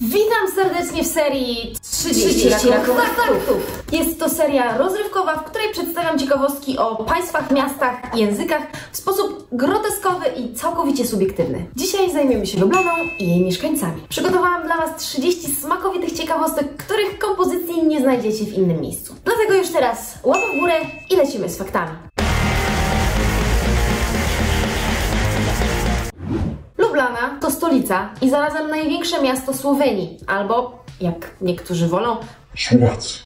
Witam serdecznie w serii 30 rakowych faktów. Jest to seria rozrywkowa, w której przedstawiam ciekawostki o państwach, miastach i językach w sposób groteskowy i całkowicie subiektywny. Dzisiaj zajmiemy się Lublaną i jej mieszkańcami. Przygotowałam dla Was 30 smakowitych ciekawostek, których kompozycji nie znajdziecie w innym miejscu. Dlatego już teraz łapę w górę i lecimy z faktami. Lublana to stolica i zarazem największe miasto Słowenii, albo, jak niektórzy wolą, Słowacji.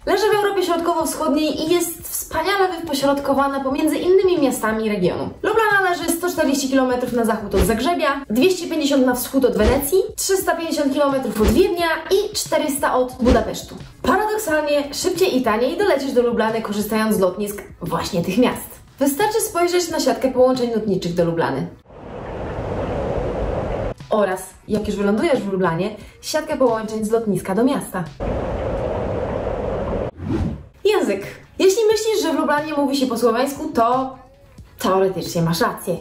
Leży w Europie Środkowo-Wschodniej i jest wspaniale wypośrodkowana pomiędzy innymi miastami regionu. Lublana leży 140 km na zachód od Zagrzebia, 250 na wschód od Wenecji, 350 km od Wiednia i 400 od Budapesztu. Paradoksalnie szybciej i taniej dolecisz do Lublany, korzystając z lotnisk właśnie tych miast. Wystarczy spojrzeć na siatkę połączeń lotniczych do Lublany. Oraz, jak już wylądujesz w Lublanie, siatkę połączeń z lotniska do miasta. Język. Jeśli myślisz, że w Lublanie mówi się po słoweńsku, to teoretycznie masz rację,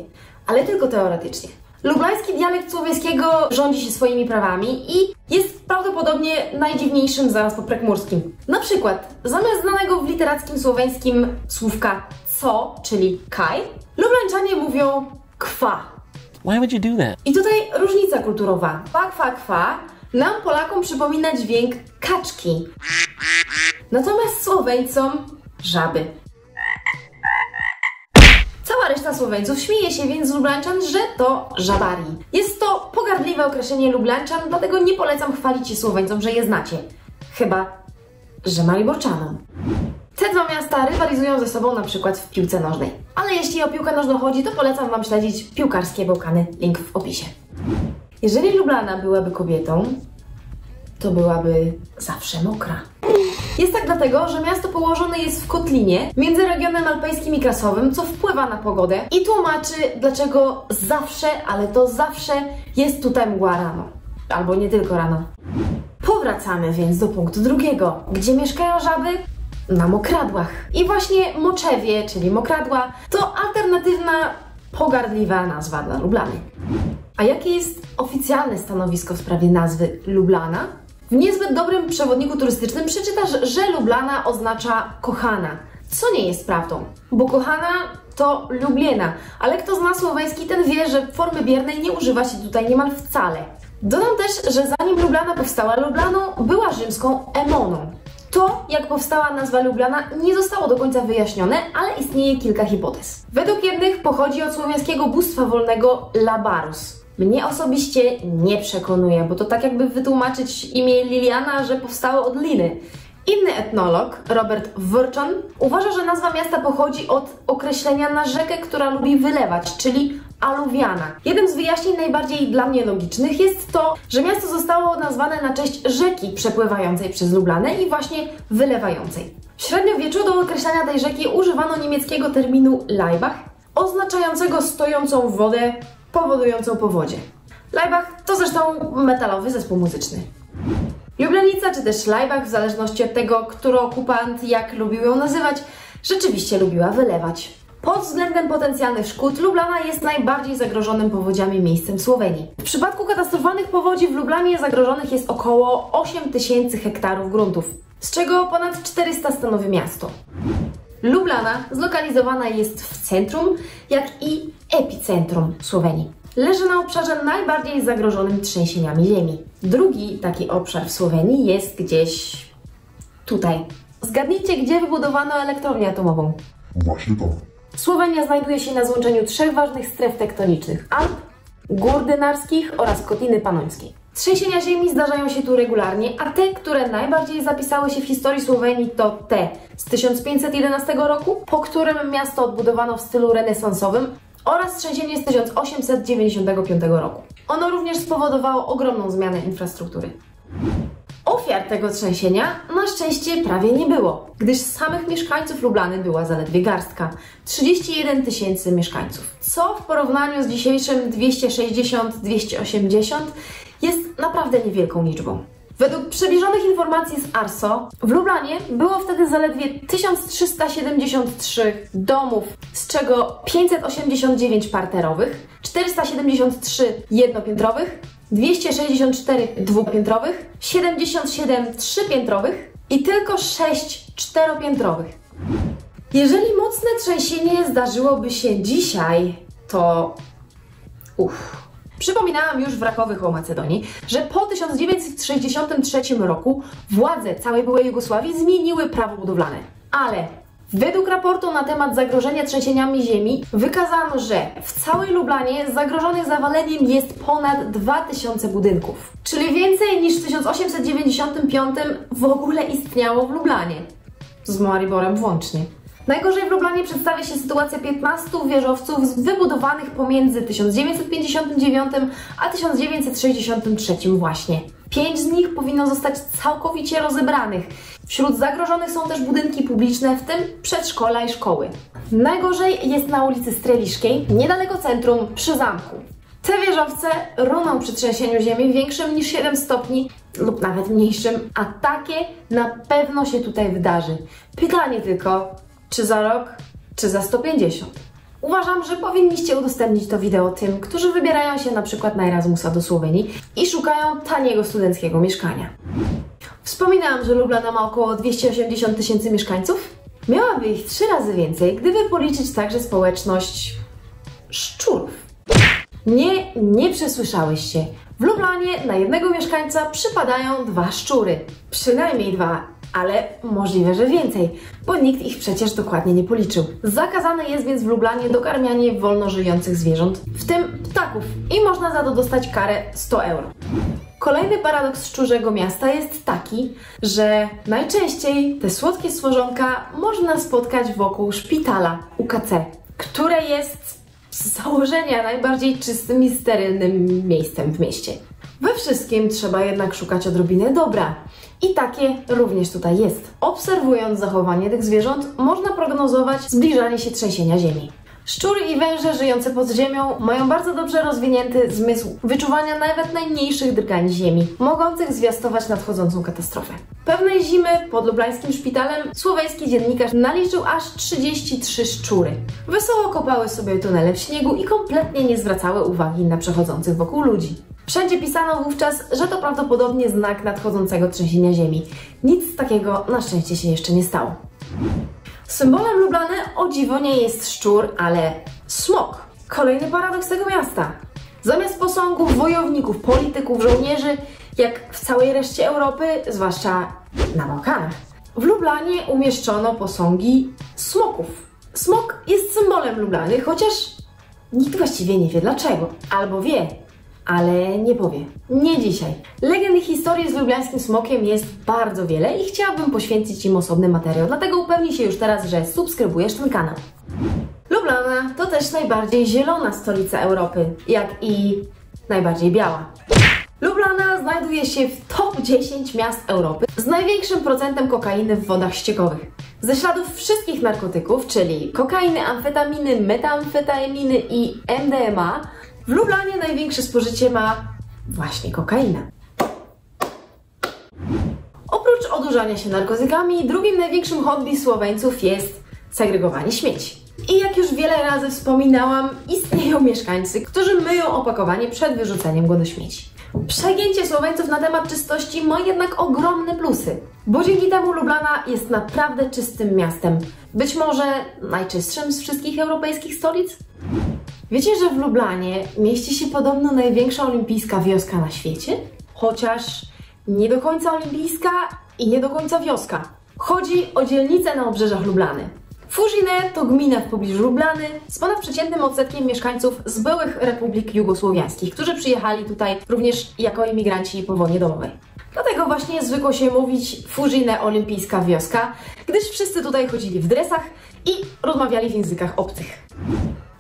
ale tylko teoretycznie. Lublański dialekt słowiańskiego rządzi się swoimi prawami i jest prawdopodobnie najdziwniejszym zaraz po prekmurskim. Na przykład, zamiast znanego w literackim słoweńskim słówka co, czyli kaj, Lublańczanie mówią kwa. Why would you do that? I tutaj różnica kulturowa. Kwa nam Polakom przypomina dźwięk kaczki. Natomiast Słoweńcom żaby. Cała reszta Słoweńców śmieje się więc z Lublańczan, że to żabari. Jest to pogardliwe określenie Lublańczan, dlatego nie polecam chwalić się Słoweńcom, że je znacie. Chyba że Mariborczanom. Te dwa miasta rywalizują ze sobą na przykład w piłce nożnej. Ale jeśli o piłkę nożną chodzi, to polecam Wam śledzić piłkarskie Bałkany, link w opisie. Jeżeli Lublana byłaby kobietą, to byłaby zawsze mokra. Jest tak dlatego, że miasto położone jest w kotlinie między regionem alpejskim i krasowym, co wpływa na pogodę i tłumaczy, dlaczego zawsze, ale to zawsze jest tutaj mgła rano. Albo nie tylko rano. Powracamy więc do punktu drugiego, gdzie mieszkają żaby na mokradłach. I właśnie Moczewie, czyli mokradła, to alternatywna, pogardliwa nazwa dla Lublany. A jakie jest oficjalne stanowisko w sprawie nazwy Lublana? W niezbyt dobrym przewodniku turystycznym przeczytasz, że Lublana oznacza kochana, co nie jest prawdą, bo kochana to Lubliena, ale kto zna słoweński, ten wie, że formy biernej nie używa się tutaj niemal wcale. Dodam też, że zanim Lublana powstała, Lublaną była rzymską Emoną. To, jak powstała nazwa Lublana, nie zostało do końca wyjaśnione, ale istnieje kilka hipotez. Według jednych pochodzi od słowiańskiego bóstwa wolnego Labarus. Mnie osobiście nie przekonuje, bo to tak jakby wytłumaczyć imię Liliana, że powstało od liny. Inny etnolog, Robert Wrczon, uważa, że nazwa miasta pochodzi od określenia na rzekę, która lubi wylewać, czyli aluwiana. Jednym z wyjaśnień najbardziej dla mnie logicznych jest to, że miasto zostało nazwane na cześć rzeki przepływającej przez Lublanę i właśnie wylewającej. W średniowieczu do określania tej rzeki używano niemieckiego terminu Laibach, oznaczającego stojącą wodę powodującą powodzie. Laibach to zresztą metalowy zespół muzyczny. Lublanica czy też Laibach, w zależności od tego, który okupant jak lubił ją nazywać, rzeczywiście lubiła wylewać. Pod względem potencjalnych szkód Lublana jest najbardziej zagrożonym powodziami miejscem w Słowenii. W przypadku katastrofalnych powodzi w Lublanie zagrożonych jest około 8000 hektarów gruntów, z czego ponad 400 stanowi miasto. Lublana zlokalizowana jest w centrum, jak i epicentrum Słowenii. Leży na obszarze najbardziej zagrożonym trzęsieniami ziemi. Drugi taki obszar w Słowenii jest gdzieś tutaj. Zgadnijcie, gdzie wybudowano elektrownię atomową? Właśnie to. Słowenia znajduje się na złączeniu trzech ważnych stref tektonicznych: Alp, Gór Dynarskich oraz Kotliny Panońskiej. Trzęsienia ziemi zdarzają się tu regularnie, a te, które najbardziej zapisały się w historii Słowenii, to te z 1511 roku, po którym miasto odbudowano w stylu renesansowym, oraz trzęsienie z 1895 roku. Ono również spowodowało ogromną zmianę infrastruktury. Ofiar tego trzęsienia na szczęście prawie nie było, gdyż samych mieszkańców Lublany była zaledwie garstka. 31 000 mieszkańców, co w porównaniu z dzisiejszym 260-280 jest naprawdę niewielką liczbą. Według przybliżonych informacji z ARSO w Lublanie było wtedy zaledwie 1373 domów, z czego 589 parterowych, 473 jednopiętrowych 264 dwupiętrowych, 77 trzypiętrowych i tylko 6 czteropiętrowych. Jeżeli mocne trzęsienie zdarzyłoby się dzisiaj, to... Przypominałam już w Rakowych o Macedonii, że po 1963 roku władze całej byłej Jugosławii zmieniły prawo budowlane. Ale według raportu na temat zagrożenia trzęsieniami ziemi wykazano, że w całej Lublanie zagrożonych zawaleniem jest ponad 2000 budynków. Czyli więcej niż w 1895 w ogóle istniało w Lublanie. Z Mariborem włącznie. Najgorzej w Lublanie przedstawia się sytuacja 15 wieżowców wybudowanych pomiędzy 1959 a 1963 właśnie. 5 z nich powinno zostać całkowicie rozebranych. Wśród zagrożonych są też budynki publiczne, w tym przedszkola i szkoły. Najgorzej jest na ulicy Streliszkiej, niedaleko centrum, przy zamku. Te wieżowce runą przy trzęsieniu ziemi większym niż 7 stopni lub nawet mniejszym, a takie na pewno się tutaj wydarzy. Pytanie tylko, czy za rok, czy za 150? Uważam, że powinniście udostępnić to wideo tym, którzy wybierają się na przykład na Erasmusa do Słowenii i szukają taniego studenckiego mieszkania. Wspominałam, że Lublana ma około 280 000 mieszkańców. Miałaby ich 3 razy więcej, gdyby policzyć także społeczność szczurów. Nie przesłyszałeś się. W Lublanie na jednego mieszkańca przypadają 2 szczury. Przynajmniej 2. Ale możliwe, że więcej, bo nikt ich przecież dokładnie nie policzył. Zakazane jest więc w Lublanie dokarmianie wolno żyjących zwierząt, w tym ptaków, i można za to dostać karę 100 euro. Kolejny paradoks szczurzego miasta jest taki, że najczęściej te słodkie stworzonka można spotkać wokół szpitala UKC, które jest z założenia najbardziej czystym i sterylnym miejscem w mieście. We wszystkim trzeba jednak szukać odrobiny dobra. I takie również tutaj jest. Obserwując zachowanie tych zwierząt, można prognozować zbliżanie się trzęsienia ziemi. Szczury i węże żyjące pod ziemią mają bardzo dobrze rozwinięty zmysł wyczuwania nawet najmniejszych drgań ziemi, mogących zwiastować nadchodzącą katastrofę. Pewnej zimy pod lublańskim szpitalem słoweński dziennikarz naliczył aż 33 szczury. Wesoło kopały sobie tunele w śniegu i kompletnie nie zwracały uwagi na przechodzących wokół ludzi. Wszędzie pisano wówczas, że to prawdopodobnie znak nadchodzącego trzęsienia ziemi. Nic takiego na szczęście się jeszcze nie stało. Symbolem Lublany o dziwo nie jest szczur, ale smok. Kolejny paradoks tego miasta. Zamiast posągów wojowników, polityków, żołnierzy, jak w całej reszcie Europy, zwłaszcza na Bałkanach, w Lublanie umieszczono posągi smoków. Smok jest symbolem Lublany, chociaż nikt właściwie nie wie dlaczego. Albo wie, ale nie powie. Nie dzisiaj. Legend i historii z lubliańskim smokiem jest bardzo wiele i chciałabym poświęcić im osobny materiał, dlatego upewnij się już teraz, że subskrybujesz ten kanał. Lublana to też najbardziej zielona stolica Europy, jak i najbardziej biała. Lublana znajduje się w top 10 miast Europy z największym procentem kokainy w wodach ściekowych. Ze śladów wszystkich narkotyków, czyli kokainy, amfetaminy, metamfetaminy i MDMA, w Lublanie największe spożycie ma właśnie kokaina. Oprócz odurzania się narkotykami, drugim największym hobby Słoweńców jest segregowanie śmieci. I jak już wiele razy wspominałam, istnieją mieszkańcy, którzy myją opakowanie przed wyrzuceniem go do śmieci. Przegięcie Słoweńców na temat czystości ma jednak ogromne plusy, bo dzięki temu Lublana jest naprawdę czystym miastem. Być może najczystszym z wszystkich europejskich stolic? Wiecie, że w Lublanie mieści się podobno największa olimpijska wioska na świecie? Chociaż nie do końca olimpijska i nie do końca wioska. Chodzi o dzielnicę na obrzeżach Lublany. Fužine to gmina w pobliżu Lublany z ponadprzeciętnym odsetkiem mieszkańców z byłych republik jugosłowiańskich, którzy przyjechali tutaj również jako imigranci po wojnie domowej. Dlatego właśnie zwykło się mówić Fužine olimpijska wioska, gdyż wszyscy tutaj chodzili w dresach i rozmawiali w językach obcych.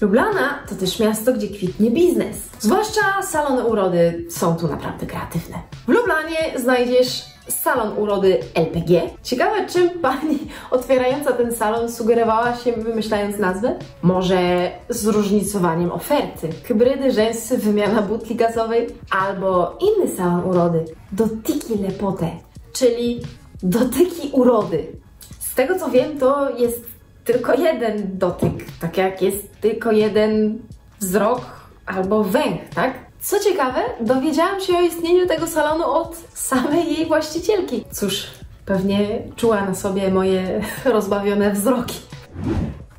Lublana to też miasto, gdzie kwitnie biznes. Zwłaszcza salony urody są tu naprawdę kreatywne. W Lublanie znajdziesz salon urody LPG. Ciekawe, czym pani otwierająca ten salon sugerowała się, wymyślając nazwę? Może zróżnicowaniem oferty. Hybrydy, rzęsy, wymiana butli gazowej. Albo inny salon urody. Dotyki lepote, czyli dotyki urody. Z tego co wiem, to jest tylko jeden dotyk, tak jak jest tylko jeden wzrok albo węch, tak? Co ciekawe, dowiedziałam się o istnieniu tego salonu od samej jej właścicielki. Cóż, pewnie czuła na sobie moje rozbawione wzroki.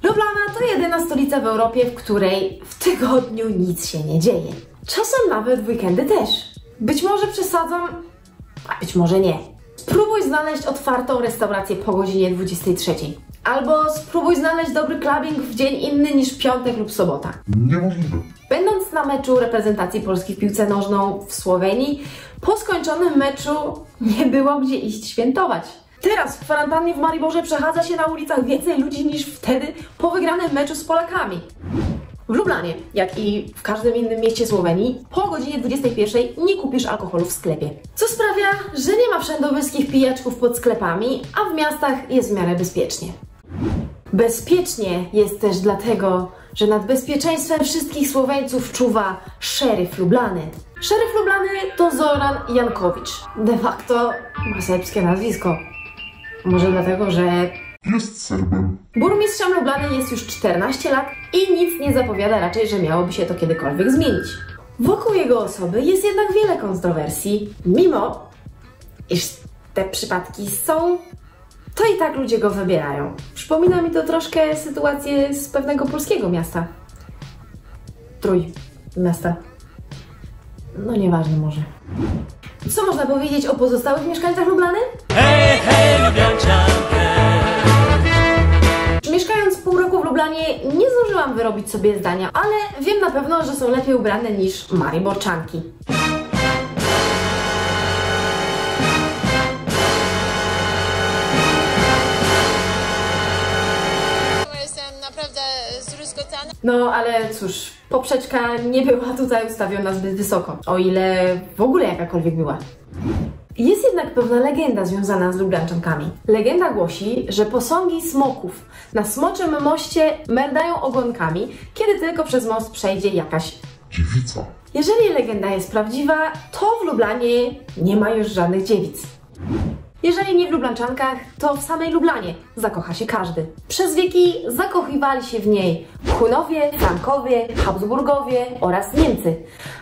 Lublana to jedyna stolica w Europie, w której w tygodniu nic się nie dzieje. Czasem nawet w weekendy też. Być może przesadzam, a być może nie. Spróbuj znaleźć otwartą restaurację po godzinie 23. Albo spróbuj znaleźć dobry clubbing w dzień inny niż piątek lub sobota. Niemożliwe. Będąc na meczu reprezentacji Polski w piłce nożną w Słowenii, po skończonym meczu nie było gdzie iść świętować. Teraz w kwarantannie w Mariborze przechadza się na ulicach więcej ludzi niż wtedy po wygranym meczu z Polakami. W Lublanie, jak i w każdym innym mieście Słowenii, po godzinie 21 nie kupisz alkoholu w sklepie. Co sprawia, że nie ma wszędobylskich pijaczków pod sklepami, a w miastach jest w miarę bezpiecznie. Bezpiecznie jest też dlatego, że nad bezpieczeństwem wszystkich Słoweńców czuwa szeryf Lublany. Szeryf Lublany to Zoran Jankowicz. De facto ma serbskie nazwisko. Może dlatego, że Jest Serbem. burmistrzem Lublany jest już 14 lat i nic nie zapowiada raczej, że miałoby się to kiedykolwiek zmienić. Wokół jego osoby jest jednak wiele kontrowersji, mimo iż te przypadki są, to i tak ludzie go wybierają. Przypomina mi to troszkę sytuację z pewnego polskiego miasta. Trójmiasta. No nieważne może. Co można powiedzieć o pozostałych mieszkańcach Lublany? Hej, hej, Lublianczankę! Mieszkając pół roku w Lublanie nie zdążyłam wyrobić sobie zdania, ale wiem na pewno, że są lepiej ubrane niż Mariborczanki. Jestem naprawdę zdruzgotana. No ale cóż, poprzeczka nie była tutaj ustawiona zbyt wysoko, o ile w ogóle jakakolwiek była. Jest jednak pewna legenda związana z Lublianczankami. Legenda głosi, że posągi smoków na Smoczym Moście merdają ogonkami, kiedy tylko przez most przejdzie jakaś. Dziewica. Jeżeli legenda jest prawdziwa, to w Lublanie nie ma już żadnych dziewic. Jeżeli nie w Lublianczankach, to w samej Lublanie zakocha się każdy. Przez wieki zakochiwali się w niej Hunowie, Frankowie, Habsburgowie oraz Niemcy,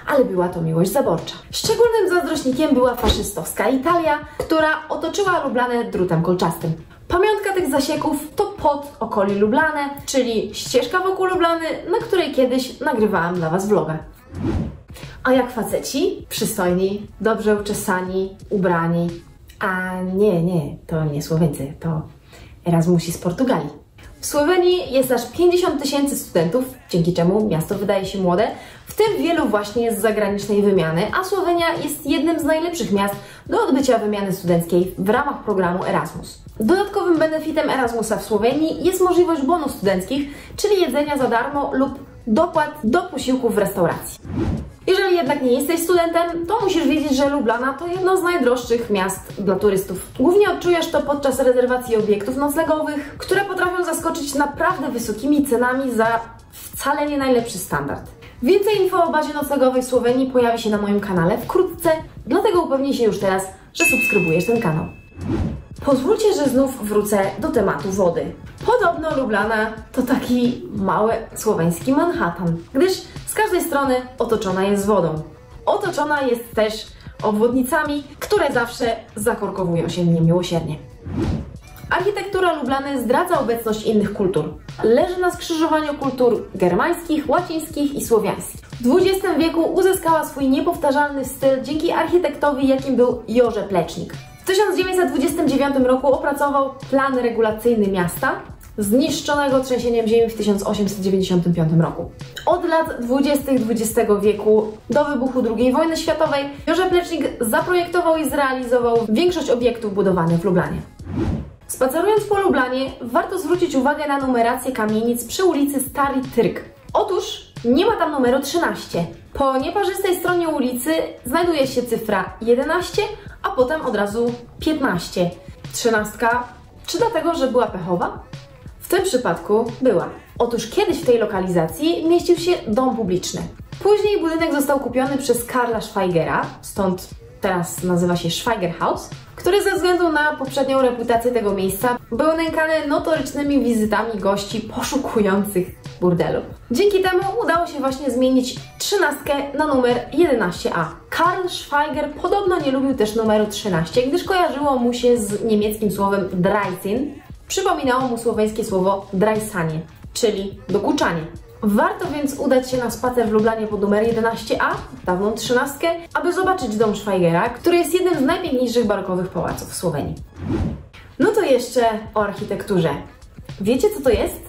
ale była to miłość zaborcza. Szczególnym zazdrośnikiem była faszystowska Italia, która otoczyła Lublanę drutem kolczastym. Pamiątka tych zasieków to pod okoli Lublany, czyli ścieżka wokół Lublany, na której kiedyś nagrywałam dla Was vloga. A jak faceci? Przystojni, dobrze uczesani, ubrani. A nie, to nie Słoweńcy, to Erasmusi z Portugalii. W Słowenii jest aż 50 000 studentów, dzięki czemu miasto wydaje się młode, w tym wielu właśnie z zagranicznej wymiany, a Słowenia jest jednym z najlepszych miast do odbycia wymiany studenckiej w ramach programu Erasmus. Dodatkowym benefitem Erasmusa w Słowenii jest możliwość bonów studenckich, czyli jedzenia za darmo lub dopłat do posiłków w restauracji. Jeżeli jednak nie jesteś studentem, to musisz wiedzieć, że Lublana to jedno z najdroższych miast dla turystów. Głównie odczujesz to podczas rezerwacji obiektów noclegowych, które potrafią zaskoczyć naprawdę wysokimi cenami za wcale nie najlepszy standard. Więcej info o bazie noclegowej w Słowenii pojawi się na moim kanale wkrótce, dlatego upewnij się już teraz, że subskrybujesz ten kanał. Pozwólcie, że znów wrócę do tematu wody. Podobno Lublana to taki mały słoweński Manhattan, gdyż z każdej strony otoczona jest wodą. Otoczona jest też obwodnicami, które zawsze zakorkowują się niemiłosiernie. Architektura Lublany zdradza obecność innych kultur. Leży na skrzyżowaniu kultur germańskich, łacińskich i słowiańskich. W XX wieku uzyskała swój niepowtarzalny styl dzięki architektowi, jakim był Jože Plečnik. W 1929 roku opracował plan regulacyjny miasta, zniszczonego trzęsieniem ziemi w 1895 roku. Od lat 20. XX wieku do wybuchu II wojny światowej Jože Plečnik zaprojektował i zrealizował większość obiektów budowanych w Lublanie. Spacerując po Lublanie, warto zwrócić uwagę na numerację kamienic przy ulicy Stary Tyrk. Otóż nie ma tam numeru 13. Po nieparzystej stronie ulicy znajduje się cyfra 11, a potem od razu 15. 13. Czy dlatego, że była pechowa? W tym przypadku była. Otóż kiedyś w tej lokalizacji mieścił się dom publiczny. Później budynek został kupiony przez Karla Schweigera, stąd teraz nazywa się Schweiger House, który ze względu na poprzednią reputację tego miejsca był nękany notorycznymi wizytami gości poszukujących burdelu. Dzięki temu udało się właśnie zmienić 13 na numer 11a. Karl Schweiger podobno nie lubił też numeru 13, gdyż kojarzyło mu się z niemieckim słowem Dreizehn. Przypominało mu słoweńskie słowo Dreisanie, czyli dokuczanie. Warto więc udać się na spacer w Lublanie pod numer 11a, dawną 13, aby zobaczyć dom Schweigera, który jest jednym z najpiękniejszych barokowych pałaców w Słowenii. No to jeszcze o architekturze. Wiecie, co to jest?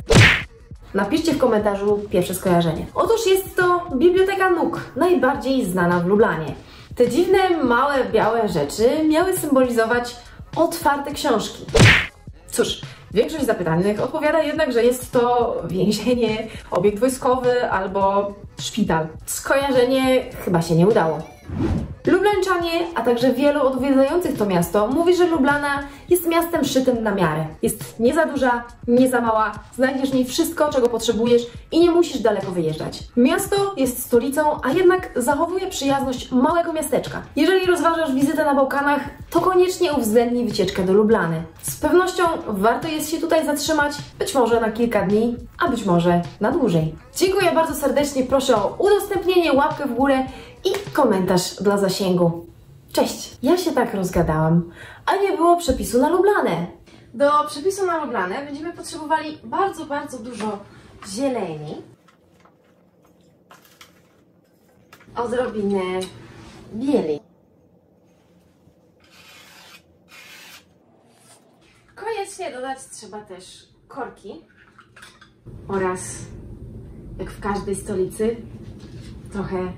Napiszcie w komentarzu pierwsze skojarzenie. Otóż jest to Biblioteka Nóg, najbardziej znana w Lublanie. Te dziwne, małe, białe rzeczy miały symbolizować otwarte książki. Cóż, większość zapytanych odpowiada jednak, że jest to więzienie, obiekt wojskowy albo szpital. Skojarzenie chyba się nie udało. Lublańczanie, a także wielu odwiedzających to miasto mówi, że Lublana jest miastem szytym na miarę. Jest nie za duża, nie za mała, znajdziesz w niej wszystko, czego potrzebujesz i nie musisz daleko wyjeżdżać. Miasto jest stolicą, a jednak zachowuje przyjazność małego miasteczka. Jeżeli rozważasz wizytę na Bałkanach, to koniecznie uwzględnij wycieczkę do Lublany. Z pewnością warto jest się tutaj zatrzymać, być może na kilka dni, a być może na dłużej. Dziękuję bardzo serdecznie, proszę o udostępnienie, łapkę w górę i komentarz dla zasięgu. Cześć! Ja się tak rozgadałam, a nie było przepisu na Lublanę. Do przepisu na Lublanę będziemy potrzebowali bardzo dużo zieleni, odrobinę bieli. Koniecznie dodać trzeba też korki oraz, jak w każdej stolicy, trochę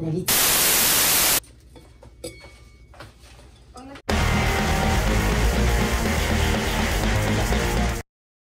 lewicy.